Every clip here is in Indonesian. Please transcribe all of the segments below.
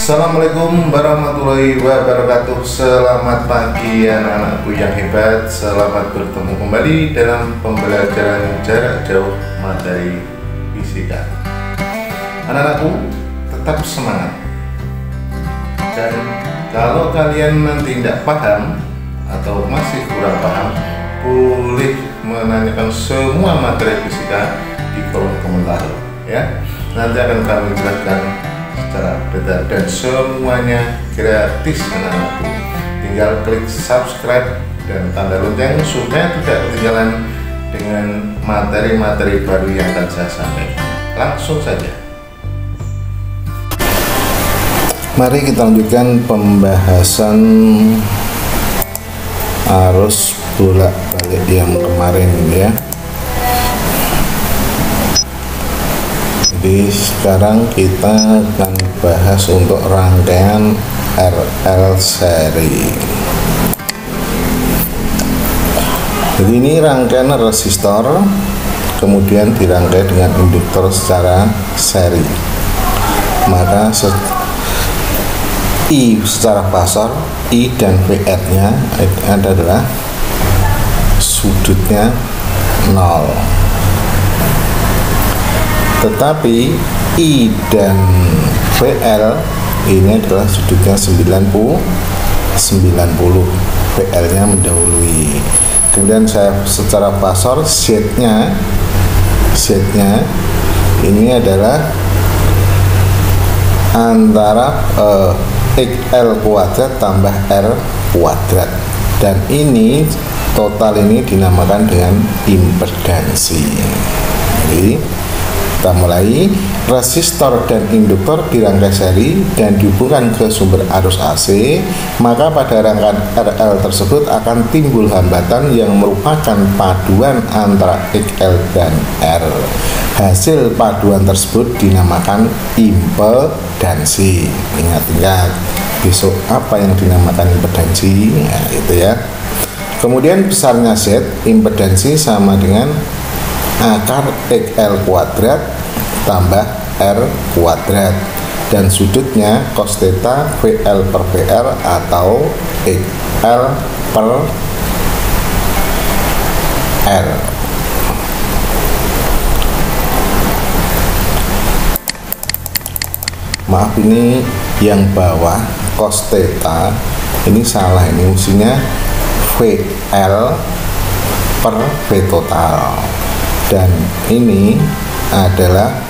Assalamualaikum warahmatullahi wabarakatuh. Selamat pagi anak-anakku yang hebat. Selamat bertemu kembali dalam pembelajaran jarak jauh materi fisika. Anak-anakku tetap semangat. Dan kalau kalian nanti tidak paham atau masih kurang paham, boleh menanyakan semua materi fisika di kolom komentar ya. Nanti akan kami jelaskan secara detail dan semuanya gratis anak-anakku. Tinggal klik subscribe dan tanda lonceng supaya tidak ketinggalan dengan materi-materi baru yang akan saya sampaikan. Langsung saja. Mari kita lanjutkan pembahasan arus bolak-balik yang kemarin ya. Jadi sekarang kita akan bahas untuk rangkaian RL seri. Jadi ini rangkaian resistor kemudian dirangkai dengan induktor secara seri. Maka I secara pasar, I dan VR nya adalah sudutnya 0. Tetapi I dan VL ini adalah sudutnya 90, VL nya mendahului. Kemudian saya secara pasar Z nya ini adalah antara XL kuadrat tambah R kuadrat, dan ini total ini dinamakan dengan impedansi. Jadi kita mulai. Resistor dan induktor dirangkai seri dan dihubungkan ke sumber arus AC, maka pada rangkaian RL tersebut akan timbul hambatan yang merupakan paduan antara XL dan R. Hasil paduan tersebut dinamakan impedansi. Ingat-ingat besok apa yang dinamakan impedansi ya, itu ya. Kemudian besarnya Z, impedansi sama dengan akar XL kuadrat tambah R kuadrat, dan sudutnya cos theta VL per VR atau XL per R. Maaf, ini yang bawah cos theta ini salah, ini mestinya VL per V total, dan ini adalah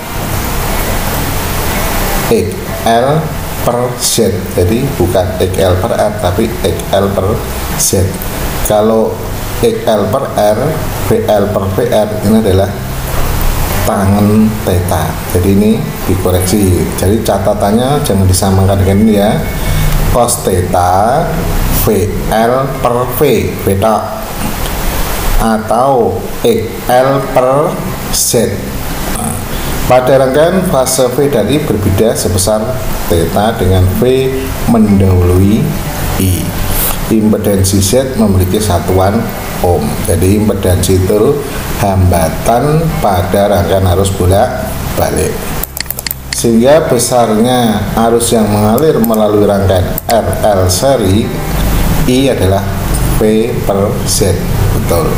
XL per Z. Jadi bukan XL per R tapi XL per Z. Kalau XL per R, VL per VR ini adalah tangen theta. Jadi ini dikoreksi. Jadi catatannya jangan disamakan dengan ini ya. Cos theta VL per V beta atau XL per Z. Pada rangkaian fase V dan I berbeda sebesar theta dengan V mendahului I. Impedansi Z memiliki satuan ohm. Jadi impedansi itu hambatan pada rangkaian arus bolak-balik. Sehingga besarnya arus yang mengalir melalui rangkaian RL seri I adalah V per Z. Betul.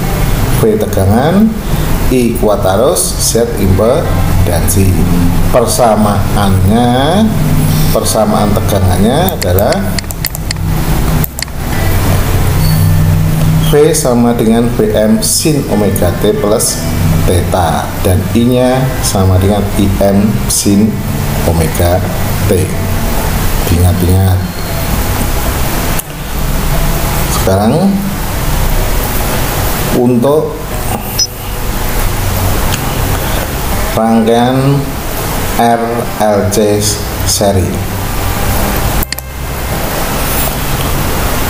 V tegangan, I kuat arus, Z impedansi. Persamaan tegangannya adalah V sama dengan Vm sin omega T plus theta, dan I nya sama dengan Im sin omega T. Ingat-ingat. Sekarang untuk rangkaian RLC seri.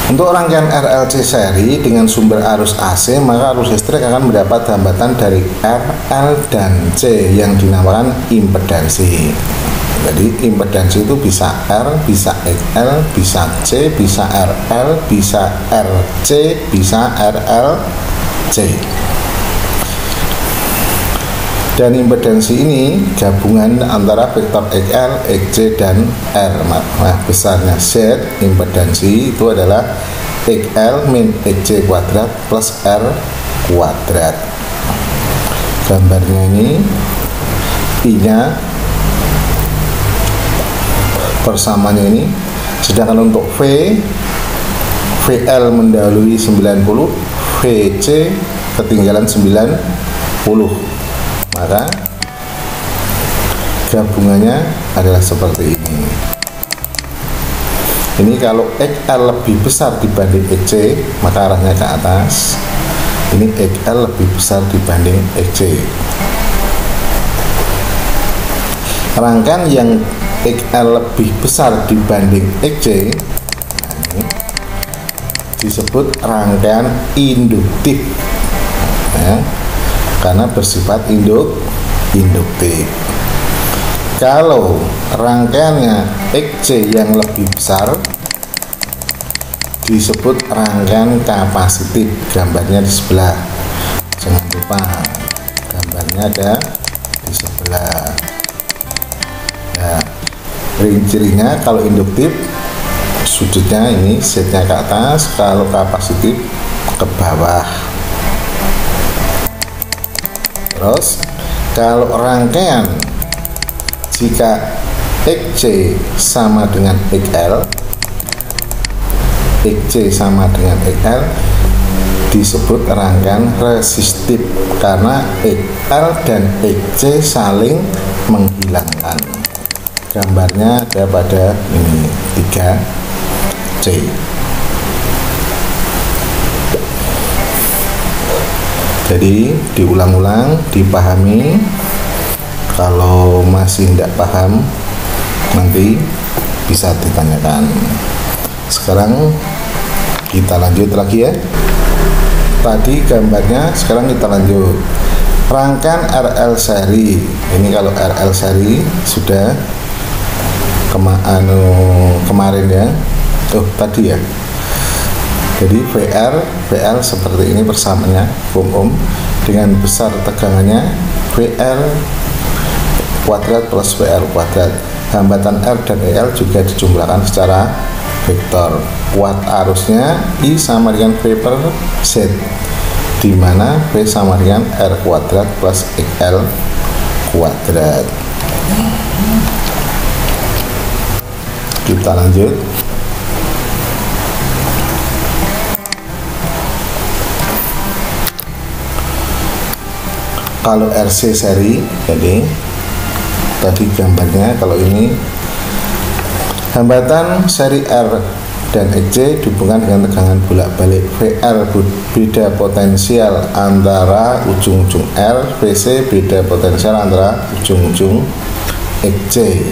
Untuk rangkaian RLC seri dengan sumber arus AC, maka arus listrik akan mendapat hambatan dari RL dan C yang dinamakan impedansi. Jadi impedansi itu bisa R, bisa XL, bisa C, bisa RL, bisa RC, bisa RLC. Dan impedansi ini gabungan antara vektor XL, XC, dan R. Nah, besarnya Z impedansi itu adalah XL min XC kuadrat plus R kuadrat. Gambarnya ini I-nya persamanya ini, sedangkan untuk VL mendahului 90, VC ketinggalan 90. Maka gabungannya adalah seperti ini. Ini kalau XL lebih besar dibanding XC, maka arahnya ke atas. Ini XL lebih besar dibanding XC. Rangkaian yang XL lebih besar dibanding XC disebut rangkaian induktif, ya, karena bersifat induktif. Kalau rangkaiannya XC yang lebih besar disebut rangkaian kapasitif. Gambarnya di sebelah, jangan lupa gambarnya ada di sebelah. Nah, cirinya kalau induktif sudutnya ini Z-nya ke atas, kalau kapasitif ke bawah. Terus kalau rangkaian jika XC sama dengan XL, XC sama dengan XL disebut rangkaian resistif karena XL dan XC saling menghilangkan. Gambarnya ada pada ini 3C. Jadi diulang-ulang, dipahami. Kalau masih tidak paham, nanti bisa ditanyakan. Sekarang kita lanjut lagi ya. Tadi gambarnya, sekarang kita lanjut. Rangkaian RL seri. Ini kalau RL seri sudah kemarin ya. Tadi ya. Jadi VL seperti ini persamanya dengan besar tegangannya VL kuadrat plus VL kuadrat. Hambatan R dan EL juga dijumlahkan secara vektor. Kuat arusnya I sama dengan V per Z, di mana V sama dengan R kuadrat plus XL kuadrat. Kita lanjut. Kalau RC seri, jadi tadi gambarnya kalau ini hambatan seri R dan XC dihubungkan dengan tegangan bolak-balik. VR beda potensial antara ujung-ujung R, VC beda potensial antara ujung-ujung XC.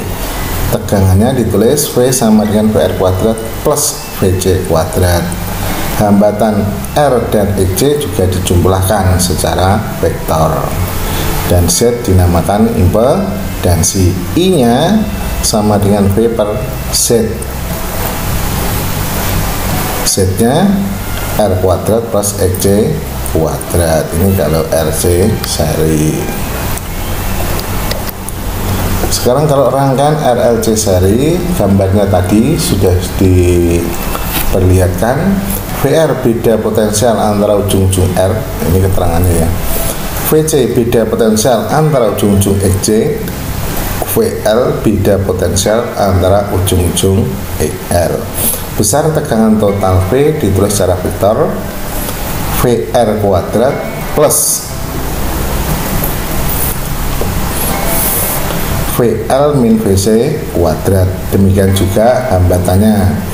Tegangannya ditulis V sama dengan VR kuadrat plus VC kuadrat. Hambatan R dan XC juga dijumlahkan secara vektor dan Z dinamakan impedansi. I-nya sama dengan V per Z. Z-nya R kuadrat plus XC kuadrat. Ini kalau RC seri. Sekarang kalau rangkaian RLC seri, gambarnya tadi sudah diperlihatkan. VR beda potensial antara ujung-ujung R, ini keterangannya ya. VC beda potensial antara ujung-ujung XC. VL beda potensial antara ujung-ujung XL. Besar tegangan total V ditulis secara vektor VR kuadrat plus VL min VC kuadrat. Demikian juga hambatannya,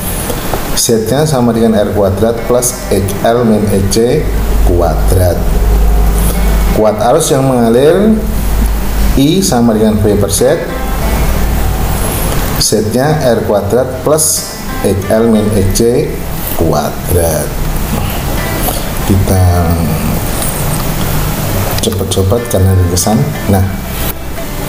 Z-nya sama dengan R kuadrat plus XL min XC kuadrat. Kuat arus yang mengalir I sama dengan V per Z. Z-nya R kuadrat plus XL min XC kuadrat. Kita cepat-cepat karena ringkesan. Nah,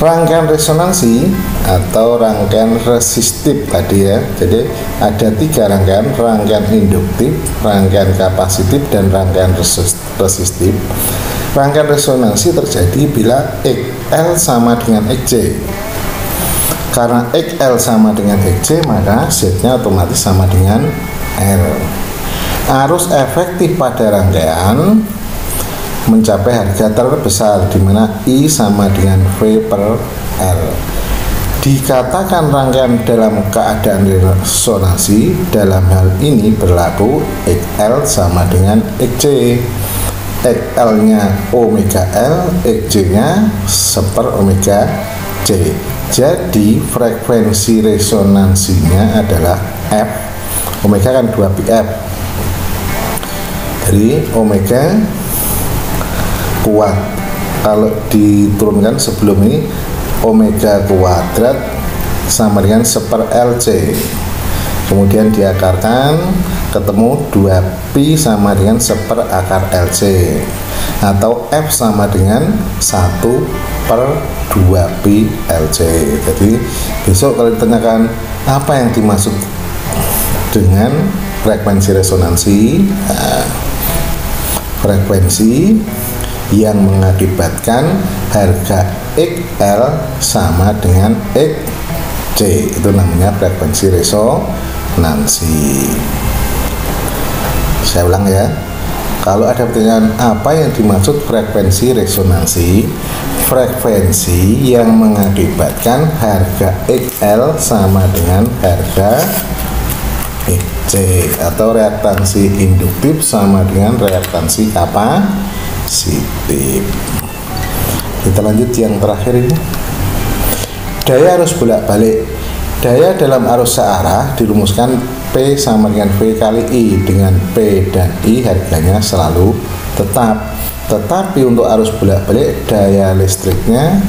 rangkaian resonansi atau rangkaian resistif tadi ya. Jadi ada 3 rangkaian: rangkaian induktif, rangkaian kapasitif, dan rangkaian resistif. Rangkaian resonansi terjadi bila XL sama dengan XC. Karena XL sama dengan XC, maka Z-nya otomatis sama dengan L. Arus efektif pada rangkaian mencapai harga terbesar di mana I sama dengan V per L. Dikatakan rangkaian dalam keadaan resonansi, dalam hal ini berlaku XL sama dengan XC. XL-nya omega L, XC-nya seper omega C. Jadi frekuensi resonansinya adalah F. Omega kan 2πf. Jadi omega kuat. Kalau diturunkan sebelum ini, omega kuadrat sama dengan seper LC, kemudian diakarkan ketemu 2pi sama dengan seper akar LC, atau F sama dengan 1 per 2pi LC. Jadi besok kalau ditanyakan apa yang dimaksud dengan frekuensi resonansi, frekuensi yang mengakibatkan harga XL sama dengan XC, itu namanya frekuensi resonansi. Saya ulang ya, kalau ada pertanyaan apa yang dimaksud frekuensi resonansi, frekuensi yang mengakibatkan harga XL sama dengan harga XC, atau reaktansi induktif sama dengan reaktansi kapasitif. Kita lanjut yang terakhir ini. Daya arus bolak-balik. Daya dalam arus searah dirumuskan P sama dengan V kali I, dengan P dan I harganya selalu tetap. Tetapi untuk arus bolak-balik, daya listriknya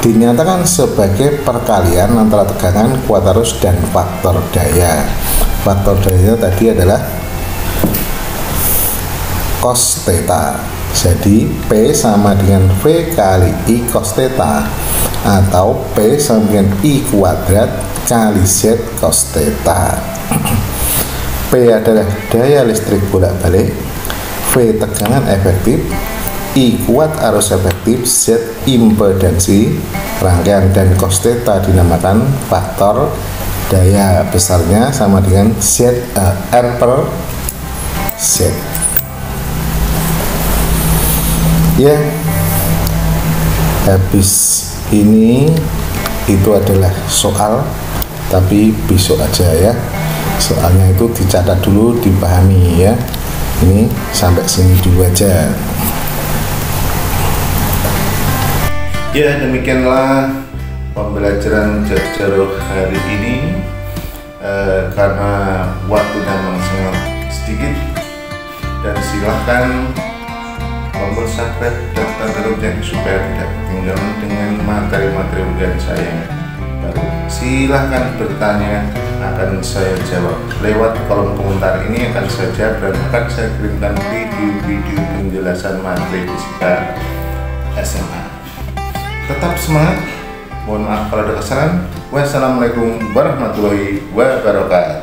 dinyatakan sebagai perkalian antara tegangan, kuat arus, dan faktor daya. Faktor daya tadi adalah cos theta. Jadi P sama dengan V kali I cos theta, atau P sama dengan I kuadrat kali Z cos theta. P adalah daya listrik bolak-balik, V tegangan efektif, I kuat arus efektif, Z impedansi rangkaian, dan cos theta dinamakan faktor daya. Besarnya sama dengan R per Z. Ya, habis ini itu adalah soal, tapi besok aja ya. Soalnya itu dicatat dulu, dipahami ya. Ini sampai sini dulu aja. Ya, demikianlah pembelajaran jarak hari ini. Karena waktunya memang sangat sedikit, dan silahkan tombol subscribe dan tanda lonceng supaya tidak ketinggalan dengan materi-materi ujian saya yang baru. Silahkan bertanya, akan saya jawab lewat kolom komentar ini, akan saya jawab dan akan saya kirimkan video-video penjelasan materi fisika SMA. Tetap semangat. Mohon maaf kalau ada kesalahan. Wassalamualaikum warahmatullahi wabarakatuh.